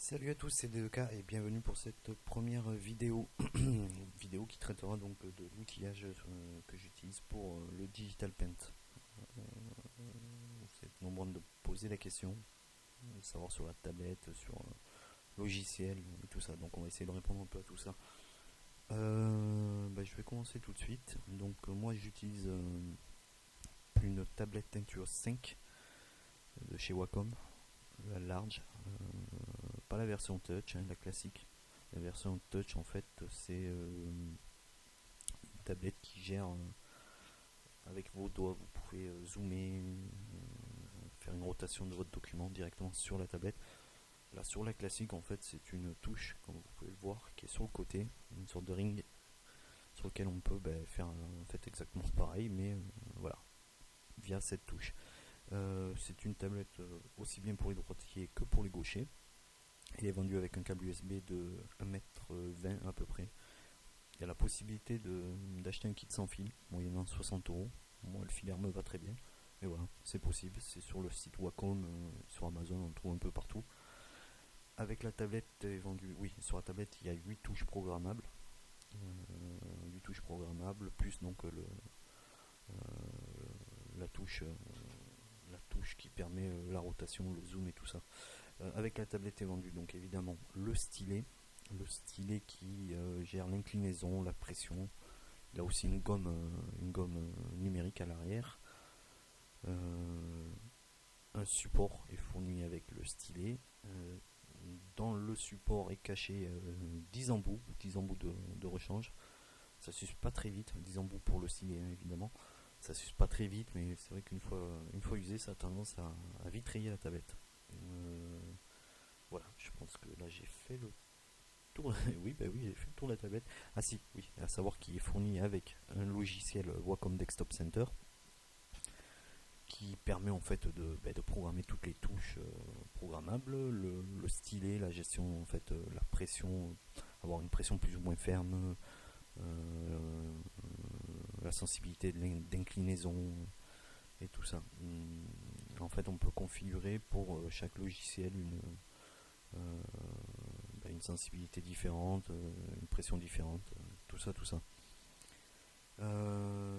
Salut à tous, c'est DEK et bienvenue pour cette première vidéo, vidéo qui traitera donc de l'outillage que j'utilise pour le Digital Paint. Vous êtes nombreux de poser la question, de savoir sur la tablette, sur logiciel et tout ça, donc on va essayer de répondre un peu à tout ça. Je vais commencer tout de suite. Donc moi j'utilise une tablette Teinture 5 de chez Wacom, la large. Pas la version touch, la classique. La version touch, en fait, c'est une tablette qui gère avec vos doigts. Vous pouvez zoomer, faire une rotation de votre document directement sur la tablette. Là, sur la classique, en fait, c'est une touche, comme vous pouvez le voir, qui est sur le côté, une sorte de ring sur lequel on peut faire en fait exactement pareil, mais voilà, via cette touche. C'est une tablette aussi bien pour les droitiers que pour les gauchers. Il est vendu avec un câble USB de 1m20 à peu près. Il y a la possibilité d'acheter un kit sans fil, moyennant 60€. Moi, le filaire me va très bien. Mais voilà, c'est possible. C'est sur le site Wacom, sur Amazon, on le trouve un peu partout. Avec la tablette, est vendue, oui, sur la tablette, il y a 8 touches programmables. 8 touches programmables, plus donc la touche qui permet la rotation, le zoom et tout ça. Avec la tablette est vendu donc évidemment le stylet qui gère l'inclinaison, la pression. Il a aussi une gomme numérique à l'arrière. Un support est fourni avec le stylet. Dans le support est caché 10 embouts de rechange. Ça s'use pas très vite, 10 embouts pour le stylet évidemment. Ça s'use pas très vite, mais c'est vrai qu'une fois usé, ça a tendance à vite rayer la tablette. Voilà, je pense que là j'ai fait le tour. Oui, j'ai fait le tour de la tablette. Ah si, oui, à savoir qu'il est fourni avec un logiciel Wacom Desktop Center qui permet en fait de programmer toutes les touches programmables, le stylet, la gestion en fait, la pression, avoir une pression plus ou moins ferme, la sensibilité d'inclinaison et tout ça. En fait, on peut configurer pour chaque logiciel une sensibilité différente, une pression différente, tout ça.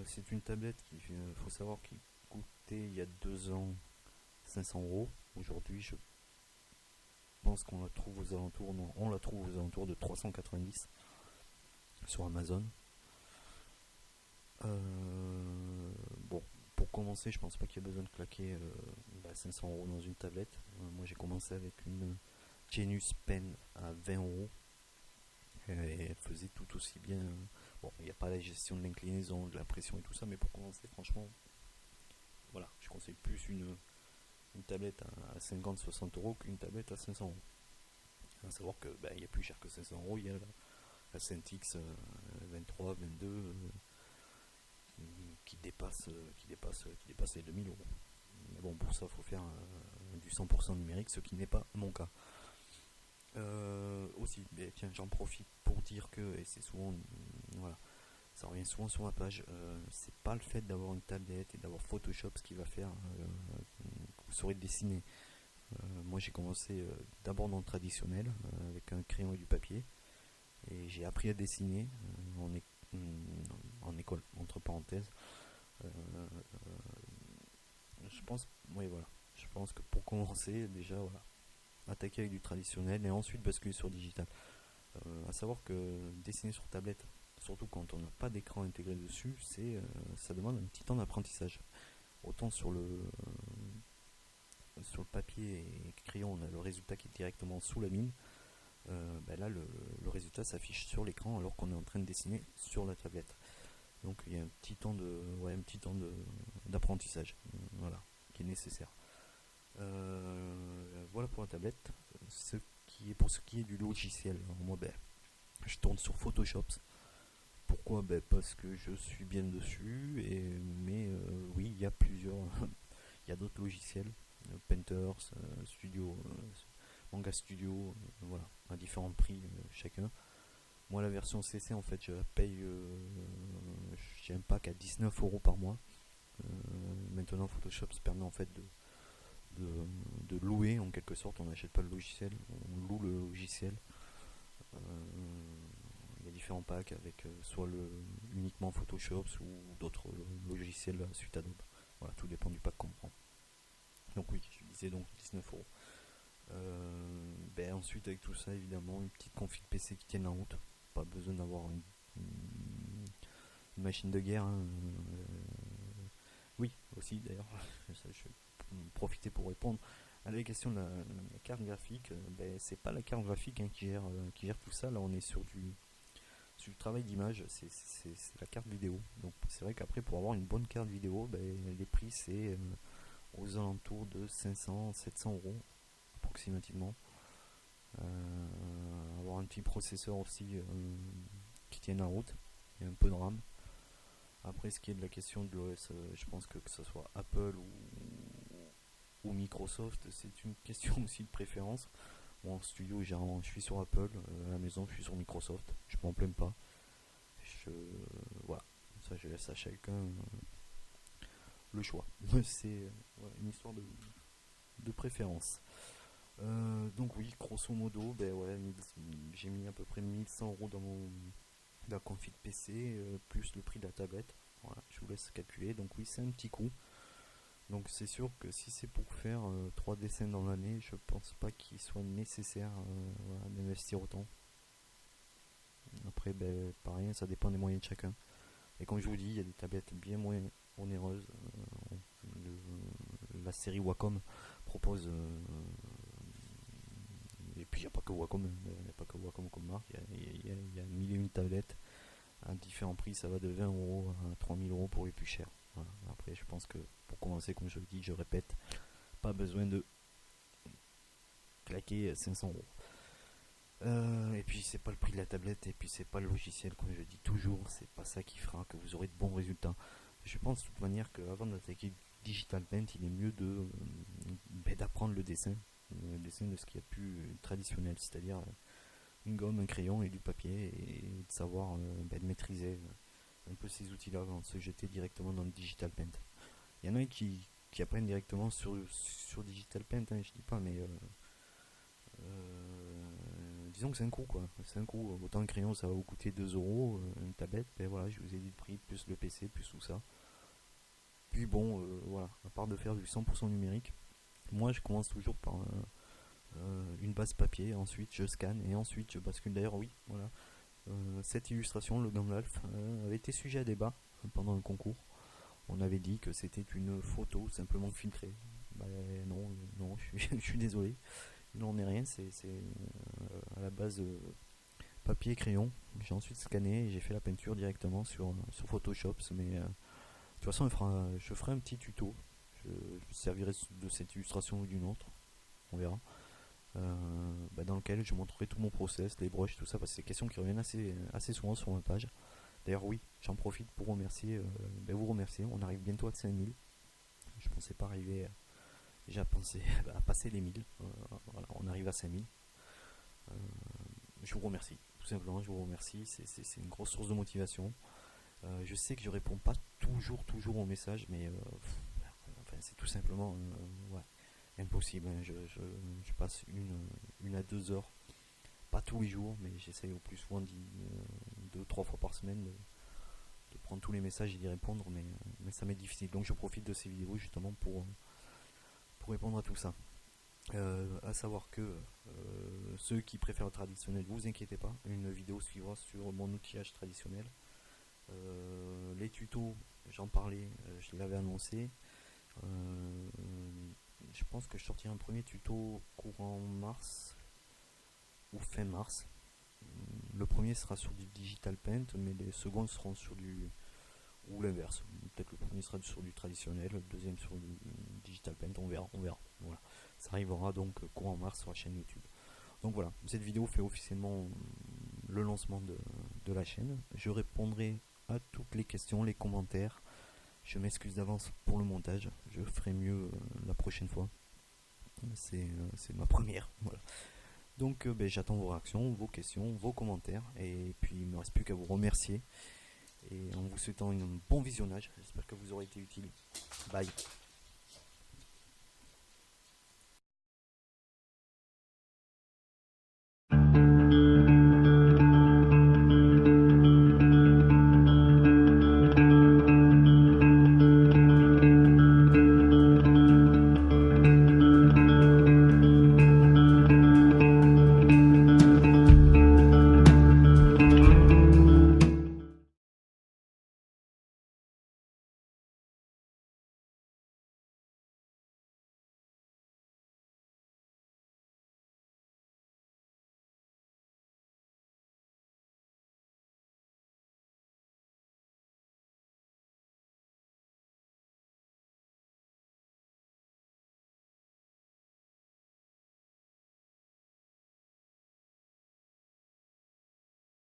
C'est une tablette qu'il faut savoir qui coûtait il y a 2 ans 500€. Aujourd'hui, je pense qu'on la trouve aux alentours, non, on la trouve aux alentours de 390 sur Amazon. Bon, pour commencer, je pense pas qu'il y a besoin de claquer 500€ dans une tablette. Moi, j'ai commencé avec une Genius Pen à 20€. Et elle faisait tout aussi bien. Bon, il n'y a pas la gestion de l'inclinaison, de la pression et tout ça, mais pour commencer, franchement, voilà, je conseille plus une tablette à 50-60€ qu'une tablette à 500€. À savoir que il y a plus cher que 500€, il y a la Cintiq 23, 22 qui dépasse les 2000€. Mais bon, pour ça, il faut faire du 100% numérique, ce qui n'est pas mon cas. Aussi, tiens, j'en profite pour dire que, et c'est souvent, voilà, ça revient souvent sur ma page, c'est pas le fait d'avoir une tablette et d'avoir Photoshop ce qui va faire que vous saurez dessiner. Moi j'ai commencé d'abord dans le traditionnel, avec un crayon et du papier, et j'ai appris à dessiner en école, entre parenthèses. Je pense, oui, voilà, je pense que pour commencer, déjà, voilà, attaquer avec du traditionnel et ensuite basculer sur digital. À savoir que dessiner sur tablette, surtout quand on n'a pas d'écran intégré dessus, ça demande un petit temps d'apprentissage. Autant sur le papier et crayon, on a le résultat qui est directement sous la mine. Là, le résultat s'affiche sur l'écran alors qu'on est en train de dessiner sur la tablette. Donc il y a un petit temps d'apprentissage, voilà, qui est nécessaire. Voilà pour la tablette. Pour ce qui est du logiciel, alors moi, je tourne sur Photoshop. Pourquoi? Parce que je suis bien dessus, mais oui, il y a plusieurs, il y a d'autres logiciels, Painters, Studio, Manga Studio, voilà, à différents prix chacun. Moi, la version CC, en fait, je la paye, j'ai un pack à 19€ par mois. Maintenant, Photoshop se permet en fait de louer en quelque sorte. On n'achète pas le logiciel, on loue le logiciel. Il y a différents packs avec soit uniquement Photoshop ou d'autres logiciels suite Adobe. Voilà, tout dépend du pack qu'on prend. Donc oui, je disais donc 19€. Ensuite avec tout ça, évidemment, une petite config PC qui tienne la route. Pas besoin d'avoir une machine de guerre. Hein. Oui, aussi d'ailleurs, je vais profiter pour répondre à la question de la carte graphique. C'est pas la carte graphique qui gère tout ça. Là, on est sur du travail d'image, c'est la carte vidéo. Donc c'est vrai qu'après, pour avoir une bonne carte vidéo, les prix c'est aux alentours de 500-700€ approximativement. Avoir un petit processeur aussi qui tienne la route et un peu de RAM. Après, ce qui est de la question de l'OS, je pense que ce soit Apple ou Microsoft, c'est une question aussi de préférence. Moi, en studio, généralement, je suis sur Apple. À la maison, je suis sur Microsoft. Je m'en plains pas. Voilà. Ça, je laisse à chacun le choix. C'est une histoire de préférence. Donc oui, grosso modo, j'ai mis à peu près 1100€ dans la config PC, plus le prix de la tablette. Voilà, je vous laisse calculer. Donc oui, c'est un petit coup. Donc c'est sûr que si c'est pour faire 3 dessins dans l'année, je pense pas qu'il soit nécessaire d'investir autant. Après, pareil, ça dépend des moyens de chacun. Et comme je vous dis, il y a des tablettes bien moins onéreuses. La série Wacom propose et puis il n'y a pas que Wacom, comme marque, il y a 1001 tablettes à différents prix, ça va de 20€ à 3000€ pour les plus chers. Voilà. Après, je pense que pour commencer, comme je le dis, je répète, pas besoin de claquer 500€. Et puis c'est pas le prix de la tablette, et puis c'est pas le logiciel, comme je dis toujours, c'est pas ça qui fera que vous aurez de bons résultats. Je pense de toute manière qu'avant d'attaquer Digital Paint, il est mieux d'apprendre le dessin de ce qu'il y a de plus traditionnel, c'est-à-dire une gomme, un crayon et du papier, et de savoir de maîtriser un peu ces outils-là avant de se jeter directement dans le Digital Paint. Il y en a qui apprennent directement sur Digital Paint, hein, je dis pas, mais disons que c'est un coût, quoi. C'est un coût. Autant un crayon, ça va vous coûter 2€, une tablette, voilà, je vous ai dit le prix, plus le PC, plus tout ça. Puis bon, voilà, à part de faire du 100% numérique, moi je commence toujours par une base papier, ensuite je scanne et ensuite je bascule. D'ailleurs, oui, voilà. Cette illustration, le Gandalf, avait été sujet à débat pendant un concours. On avait dit que c'était une photo simplement filtrée. Non, je suis désolé. Il n'en est rien, c'est à la base papier et crayon. J'ai ensuite scanné et j'ai fait la peinture directement sur Photoshop. Mais de toute façon, je ferai un petit tuto. Je servirai de cette illustration ou d'une autre. On verra. Dans lequel je montrerai tout mon process, les brushes, tout ça, parce que c'est des questions qui reviennent assez souvent sur ma page. D'ailleurs, oui, j'en profite pour remercier, vous remercier. On arrive bientôt à 5000. Je pensais pas arriver déjà pensé à passer les 1000. Voilà, on arrive à 5000. Je vous remercie, tout simplement, je vous remercie. C'est une grosse source de motivation. Je sais que je réponds pas toujours aux messages, mais c'est tout simplement impossible. Hein. Je passe une à 2 heures, pas tous les jours, mais j'essaye au plus souvent 2-3 fois par semaine de prendre tous les messages et d'y répondre, mais ça m'est difficile. Donc je profite de ces vidéos justement pour répondre à tout ça. À savoir que ceux qui préfèrent le traditionnel, vous inquiétez pas, une vidéo suivra sur mon outillage traditionnel. Les tutos, j'en parlais, je l'avais annoncé. Je pense que je sortirai un premier tuto courant mars ou fin mars. Le premier sera sur du Digital Paint, mais les secondes seront sur ou l'inverse. Peut-être le premier sera sur du traditionnel, le deuxième sur du Digital Paint, on verra. Voilà. Ça arrivera donc courant mars sur la chaîne YouTube. Donc voilà, cette vidéo fait officiellement le lancement de la chaîne. Je répondrai à toutes les questions, les commentaires. Je m'excuse d'avance pour le montage, je ferai mieux la prochaine fois. C'est ma première. Voilà. Donc j'attends vos réactions, vos questions, vos commentaires. Et puis il ne me reste plus qu'à vous remercier. Et en vous souhaitant un bon visionnage, j'espère que vous aurez été utile. Bye.